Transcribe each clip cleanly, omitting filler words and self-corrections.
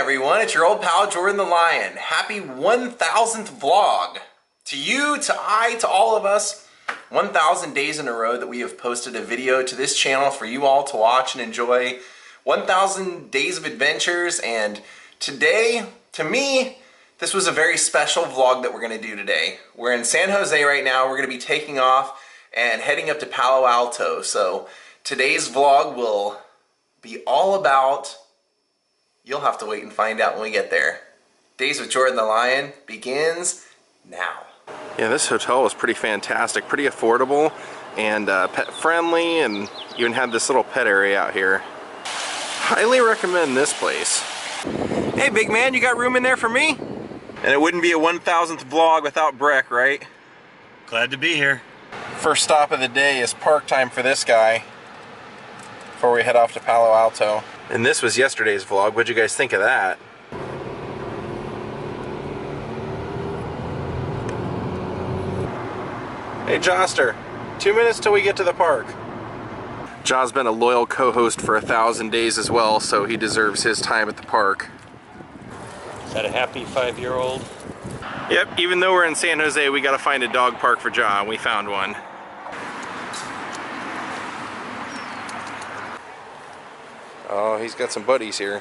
everyone, it's your old pal Jordan the Lion. Happy 1000th vlog. To you, to I, to all of us, 1000 days in a row that we have posted a video to this channel for you all to watch and enjoy. 1000 days of adventures, and today, to me, this was a very special vlog that we're going to do today. We're in San Jose right now. We're going to be taking off and heading up to Palo Alto. So today's vlog will be all about, you'll have to wait and find out when we get there. Daze with Jordan the Lion begins now. Yeah, this hotel was pretty fantastic, pretty affordable, and pet friendly, and even had this little pet area out here. Highly recommend this place. Hey big man, you got room in there for me? And it wouldn't be a 1000th vlog without Breck, right? Glad to be here. First stop of the day is park time for this guy before we head off to Palo Alto. And this was yesterday's vlog. What'd you guys think of that? Hey Joster, 2 minutes till we get to the park. John's been a loyal co-host for 1000 days as well, so he deserves his time at the park. Is that a happy 5-year-old? Yep, even though we're in San Jose, we gotta find a dog park for John. We found one. Oh, he's got some buddies here.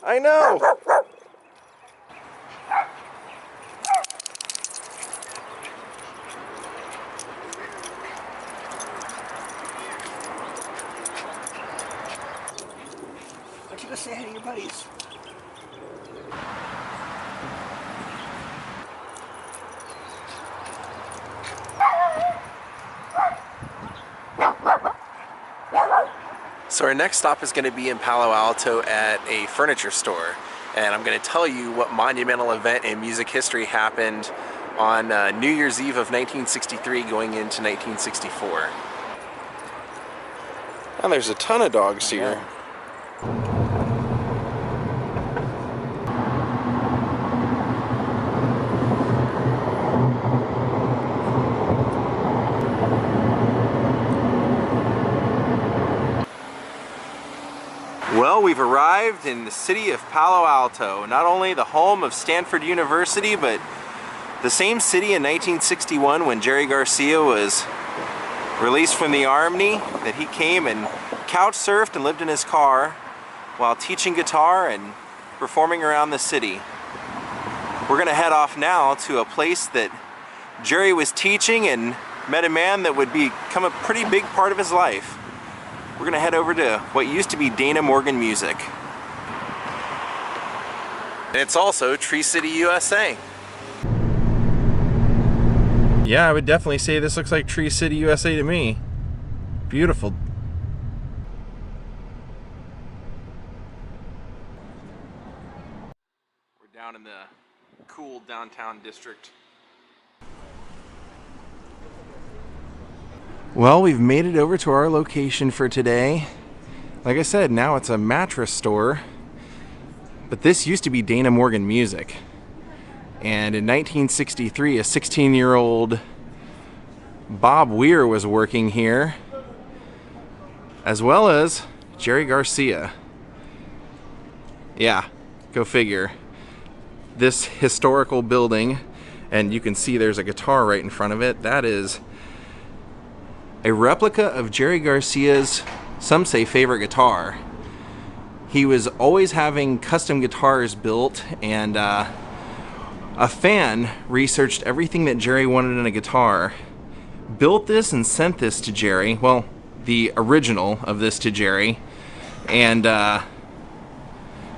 I know! Why don't you go say hi to your buddies? So our next stop is going to be in Palo Alto at a furniture store, and I'm going to tell you what monumental event in music history happened on New Year's Eve of 1963 going into 1964. And there's a ton of dogs here. Well, we've arrived in the city of Palo Alto, not only the home of Stanford University, but the same city in 1961 when Jerry Garcia was released from the army, that he came and couch surfed and lived in his car while teaching guitar and performing around the city. We're gonna head off now to a place that Jerry was teaching and met a man that would become a pretty big part of his life. We're gonna head over to what used to be Dana Morgan Music. And it's also Tree City, USA. Yeah, I would definitely say this looks like Tree City, USA to me. Beautiful. We're down in the cool downtown district. Well, we've made it over to our location for today. Like I said, now it's a mattress store, but this used to be Dana Morgan Music. And in 1963, a 16-year-old Bob Weir was working here, as well as Jerry Garcia. Yeah, go figure. This historical building, and you can see there's a guitar right in front of it, that is a replica of Jerry Garcia's, some say, favorite guitar. He was always having custom guitars built, and a fan researched everything that Jerry wanted in a guitar, built this and sent this to Jerry, well, the original of this to Jerry, and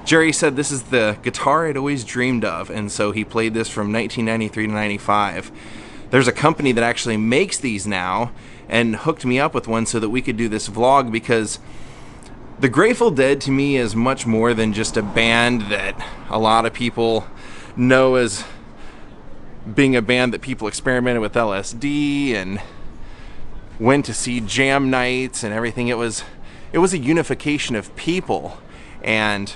Jerry said this is the guitar I'd always dreamed of, and so he played this from 1993 to 95. There's a company that actually makes these now, and hooked me up with one so that we could do this vlog, because the Grateful Dead to me is much more than just a band that a lot of people know as being a band that people experimented with LSD and went to see jam nights and everything. It was a unification of people, and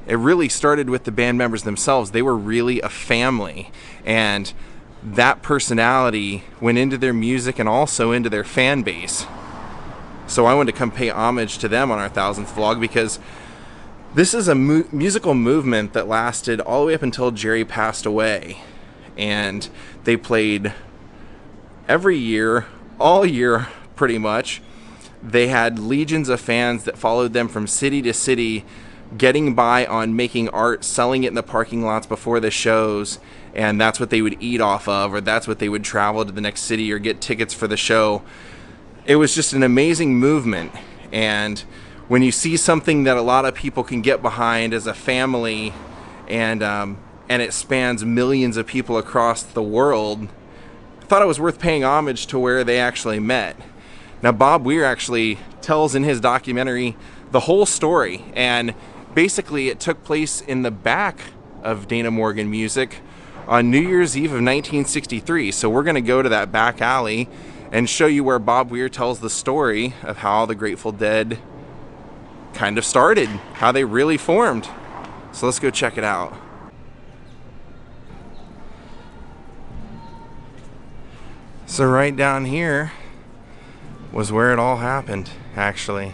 it really started with the band members themselves. They were really a family, and that personality went into their music and also into their fan base. So I wanted to come pay homage to them on our 1000th vlog, because this is a musical movement that lasted all the way up until Jerry passed away. And they played every year, all year pretty much. They had legions of fans that followed them from city to city, getting by on making art, selling it in the parking lots before the shows, and that's what they would eat off of, or that's what they would travel to the next city or get tickets for the show. It was just an amazing movement, and when you see something that a lot of people can get behind as a family, and it spans millions of people across the world, I thought it was worth paying homage to where they actually met. Now, Bob Weir actually tells in his documentary the whole story, and basically it took place in the back of Dana Morgan Music on New Year's Eve of 1963. So we're going to go to that back alley and show you where Bob Weir tells the story of how the Grateful Dead kind of started, how they really formed. So let's go check it out. So right down here was where it all happened, actually.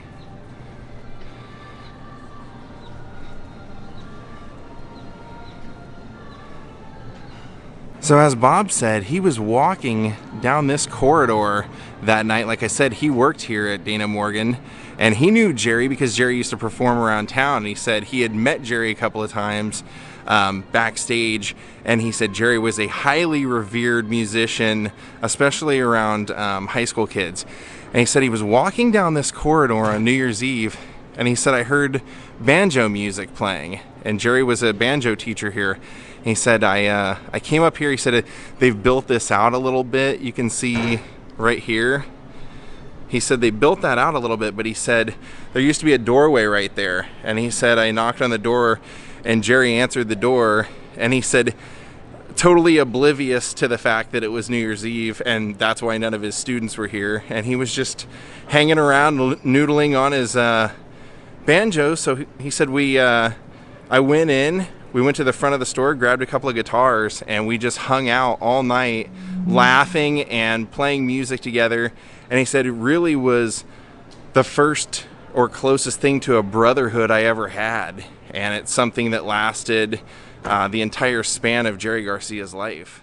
So as Bob said, he was walking down this corridor that night. Like I said, he worked here at Dana Morgan, and he knew Jerry because Jerry used to perform around town. And he said he had met Jerry a couple of times backstage, and he said Jerry was a highly revered musician, especially around high school kids. And he said he was walking down this corridor on New Year's Eve, and he said, I heard banjo music playing. And Jerry was a banjo teacher here. He said, I came up here. He said, they've built this out a little bit. You can see right here. He said they built that out a little bit, but he said there used to be a doorway right there. And he said, I knocked on the door, and Jerry answered the door. And he said, totally oblivious to the fact that it was New Year's Eve, and that's why none of his students were here. And he was just hanging around, noodling on his banjo. So he said, I went in. We went to the front of the store, grabbed a couple of guitars, and we just hung out all night laughing and playing music together. And he said it really was the first or closest thing to a brotherhood I ever had. And it's something that lasted the entire span of Jerry Garcia's life.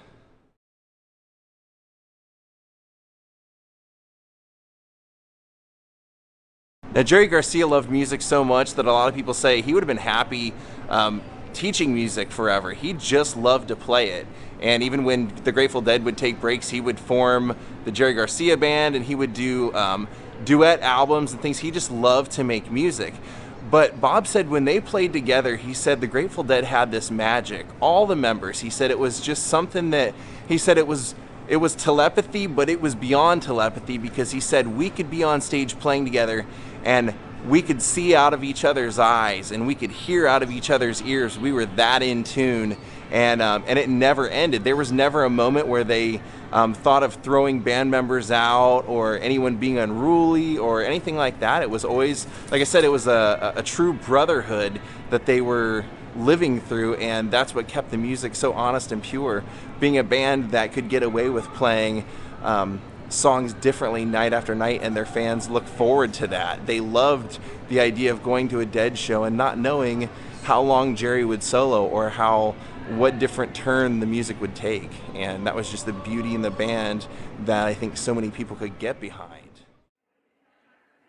Now, Jerry Garcia loved music so much that a lot of people say he would have been happy teaching music forever. He just loved to play it. And even when the Grateful Dead would take breaks, he would form the Jerry Garcia Band, and he would do duet albums and things. He just loved to make music. But Bob said when they played together, he said the Grateful Dead had this magic. All the members, he said it was just something that, he said it was telepathy, but it was beyond telepathy, because he said we could be on stage playing together and we could see out of each other's eyes and we could hear out of each other's ears. We were that in tune, and it never ended. There was never a moment where they thought of throwing band members out or anyone being unruly or anything like that. It was always, like I said, it was a true brotherhood that they were living through, and that's what kept the music so honest and pure. Being a band that could get away with playing songs differently night after night, and their fans look forward to that. They loved the idea of going to a Dead show and not knowing how long Jerry would solo or what different turn the music would take. And that was just the beauty in the band that I think so many people could get behind.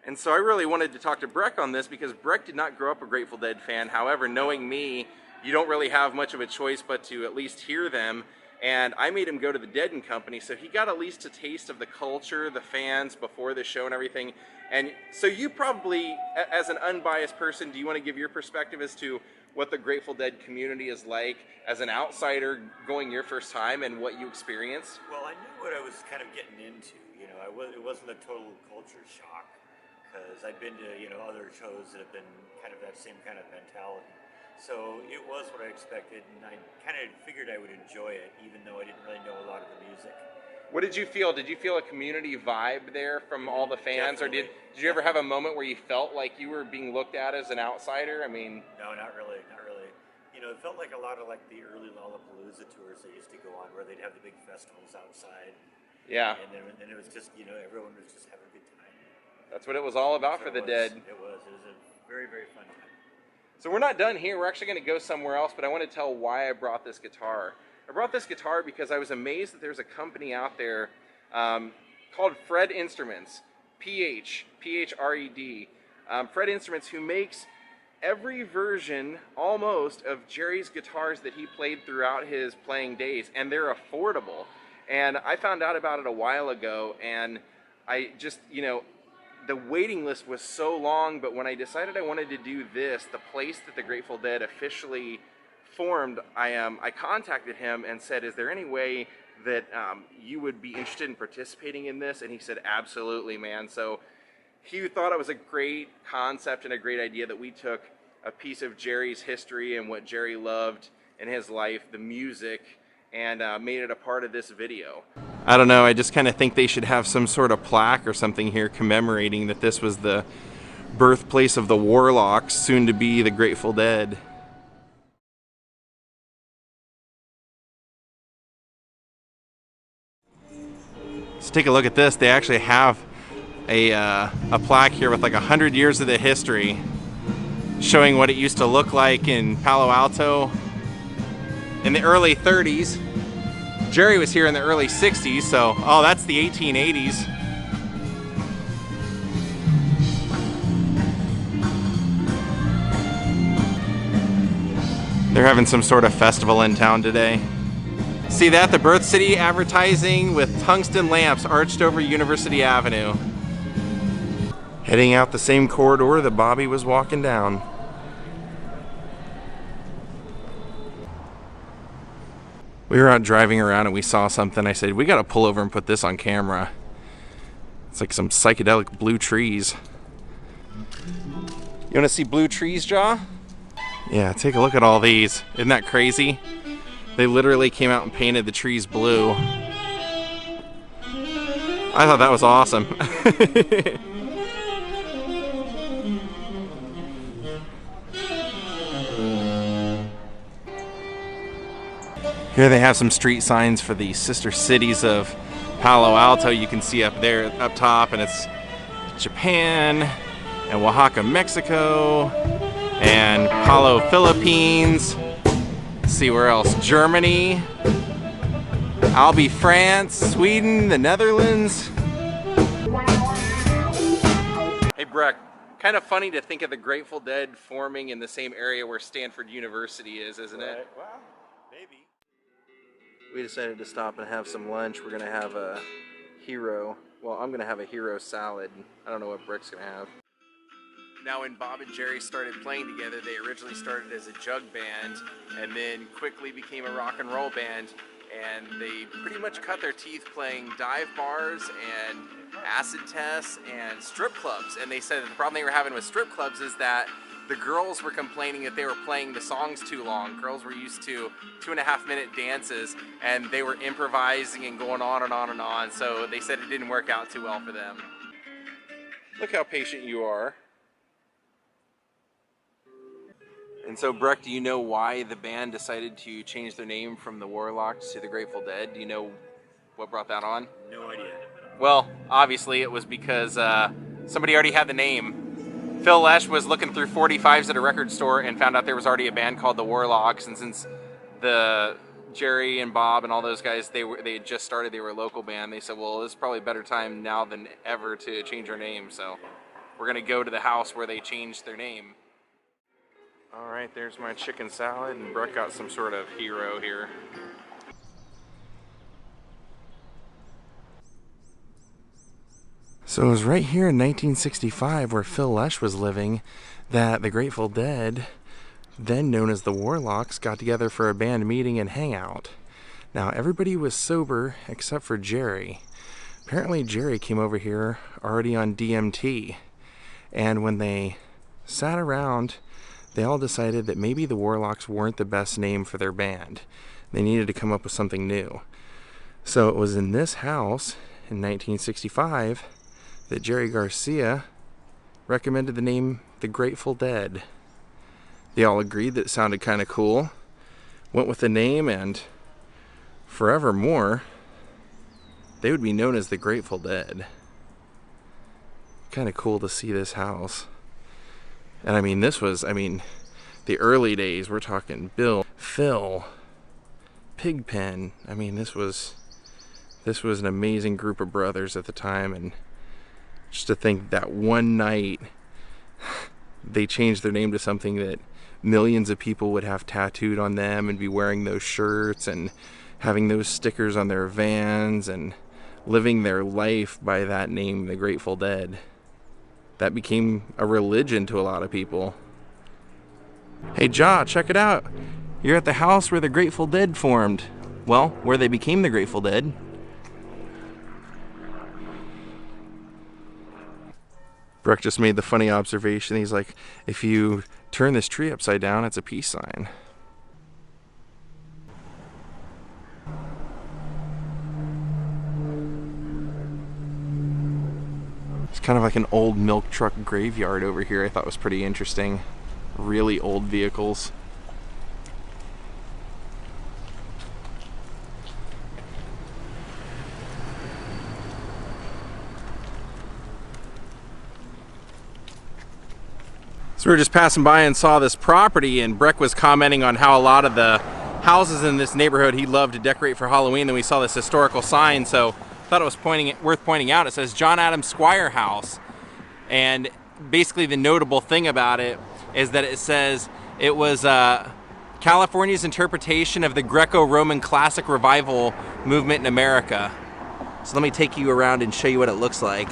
And so I really wanted to talk to Breck on this, because Breck did not grow up a Grateful Dead fan. However, knowing me, you don't really have much of a choice but to at least hear them. And I made him go to the Dead & Company, so he got at least a taste of the culture, the fans before the show and everything. And so you probably, as an unbiased person, do you want to give your perspective as to what the Grateful Dead community is like as an outsider going your first time and what you experienced? Well, I knew what I was kind of getting into. You know, it wasn't a total culture shock, because I'd been to, other shows that have been kind of that same kind of mentality. So it was what I expected, and I kind of figured I would enjoy it, even though I didn't really know a lot of the music. What did you feel? Did you feel a community vibe there from all the fans? Definitely. Or did you ever have a moment where you felt like you were being looked at as an outsider? I mean... No, not really, not really. You know, it felt like a lot of like the early Lollapalooza tours they used to go on, where they'd have the big festivals outside. Yeah. And then it was just, you know, everyone was just having a good time. That's what it was all about for the Dead. It was a very, very fun time. So we're not done here. We're actually going to go somewhere else, but I want to tell why I brought this guitar. I brought this guitar because I was amazed that there's a company out there called Fred Instruments, P-H-R-E-D. Fred Instruments, who makes every version almost of Jerry's guitars that he played throughout his playing days, and they're affordable. And I found out about it a while ago, and I just, you know, the waiting list was so long, but when I decided I wanted to do this, the place that the Grateful Dead officially formed, I contacted him and said, is there any way that you would be interested in participating in this? And he said, absolutely, man. So he thought it was a great concept and a great idea that we took a piece of Jerry's history and what Jerry loved in his life, the music, and made it a part of this video. I don't know, I just kind of think they should have some sort of plaque or something here commemorating that this was the birthplace of the Warlocks, soon to be the Grateful Dead. Let's take a look at this. They actually have a plaque here with like 100 years of the history, showing what it used to look like in Palo Alto in the early 30s. Jerry was here in the early 60s, so, oh, that's the 1880s. They're having some sort of festival in town today. See that? The Birth City advertising with tungsten lamps arched over University Avenue. Heading out the same corridor that Bobby was walking down. We were out driving around and we saw something. I said, we gotta pull over and put this on camera. It's like some psychedelic blue trees. You wanna see blue trees, Jaw? Yeah, take a look at all these. Isn't that crazy? They literally came out and painted the trees blue. I thought that was awesome. Here they have some street signs for the sister cities of Palo Alto. You can see up there, up top, and it's Japan, and Oaxaca, Mexico, and Palo, Philippines. Let's see where else. Germany, Albi, France, Sweden, the Netherlands. Hey Breck, kind of funny to think of the Grateful Dead forming in the same area where Stanford University is, isn't it? Well, maybe. We decided to stop and have some lunch. We're gonna have a hero. Well, I'm gonna have a hero salad. I don't know what Brick's gonna have. Now, when Bob and Jerry started playing together, they originally started as a jug band and then quickly became a rock and roll band. And they pretty much cut their teeth playing dive bars and acid tests and strip clubs. And they said that the problem they were having with strip clubs is that the girls were complaining that they were playing the songs too long. Girls were used to 2.5-minute dances, and they were improvising and going on and on and on. So they said it didn't work out too well for them. Look how patient you are. And so, Breck, do you know why the band decided to change their name from the Warlocks to the Grateful Dead? Do you know what brought that on? No idea. Well, obviously it was because somebody already had the name. Phil Lesh was looking through 45s at a record store and found out there was already a band called the Warlocks, and since the Jerry and Bob and all those guys, they had just started, they were a local band, they said, well, this is probably a better time now than ever to change our name, so we're gonna go to the house where they changed their name. All right, there's my chicken salad, and Brooke got some sort of hero here. So it was right here in 1965 where Phil Lesh was living that the Grateful Dead, then known as the Warlocks, got together for a band meeting and hangout. Now everybody was sober except for Jerry. Apparently Jerry came over here already on DMT, and when they sat around, they all decided that maybe the Warlocks weren't the best name for their band. They needed to come up with something new. So it was in this house in 1965 that Jerry Garcia recommended the name The Grateful Dead. they all agreed that it sounded kind of cool, went with the name, and forevermore they would be known as the Grateful Dead. Kind of cool to see this house. And I mean, this was, the early days. We're talking Bill, Phil, Pigpen. I mean, this was an amazing group of brothers at the time. And just to think that one night they changed their name to something that millions of people would have tattooed on them and be wearing those shirts and having those stickers on their vans and living their life by that name, the Grateful Dead. That became a religion to a lot of people. Hey, Ja, check it out. You're at the house where the Grateful Dead formed. Well, where they became the Grateful Dead. Breck just made the funny observation. He's like, if you turn this tree upside down, it's a peace sign. It's kind of like an old milk truck graveyard over here. I thought was pretty interesting. Really old vehicles. So we were just passing by and saw this property, and Breck was commenting on how a lot of the houses in this neighborhood he loved to decorate for Halloween. Then we saw this historical sign, so thought it was worth pointing out. It says John Adams Squire House, and basically the notable thing about it is that it says it was California's interpretation of the Greco-Roman classic revival movement in America. So let me take you around and show you what it looks like.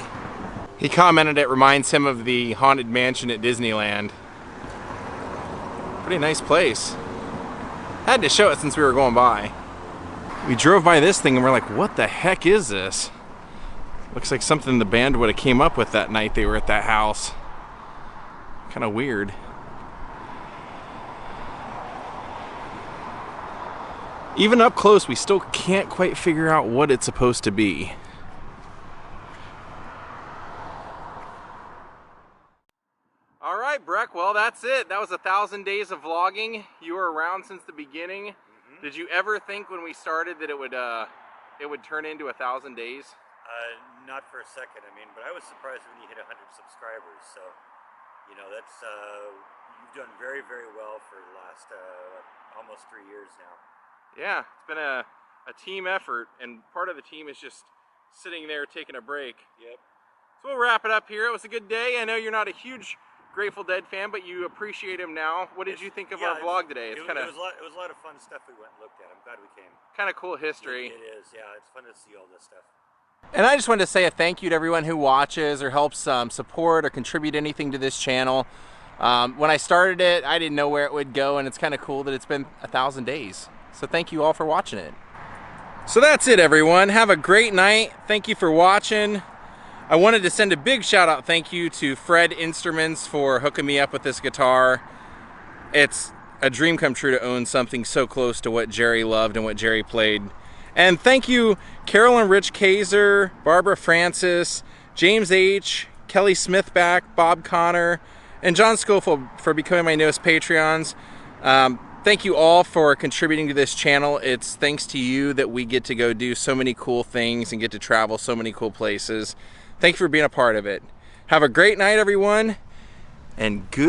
He commented it reminds him of the Haunted Mansion at Disneyland. Pretty nice place. Had to show it since we were going by. We drove by this thing and we're like, what the heck is this? Looks like something the band would have came up with that night they were at that house. Kind of weird. Even up close, we still can't quite figure out what it's supposed to be. All right, Breck, well, that's it. That was 1,000 days of vlogging. You were around since the beginning. Did you ever think when we started that it would turn into 1,000 days? Not for a second. I mean, but I was surprised when you hit 100 subscribers. So, you know, that's you've done very, very well for the last almost 3 years now. Yeah, it's been a team effort, and part of the team is just sitting there taking a break. Yep. So we'll wrap it up here. It was a good day. I know you're not a huge Grateful Dead fan, but you appreciate him now. What did you think of our vlog today? It was a lot of fun stuff we went and looked at. I'm glad we came. Kind of cool history. It is, yeah. It's fun to see all this stuff. And I just wanted to say a thank you to everyone who watches or helps support or contribute anything to this channel. When I started it, I didn't know where it would go, and it's kind of cool that it's been 1,000 days. So thank you all for watching it. So that's it, everyone. Have a great night. Thank you for watching. I wanted to send a big shout out thank you to Fred Instruments for hooking me up with this guitar. It's a dream come true to own something so close to what Jerry loved and what Jerry played. And thank you Carol and Rich Kaiser, Barbara Francis, James H., Kelly Smithback, Bob Connor, and John Schofield for becoming my newest Patreons. Thank you all for contributing to this channel. It's thanks to you that we get to go do so many cool things and get to travel so many cool places. Thank you for being a part of it. Have a great night, everyone, and goodbye.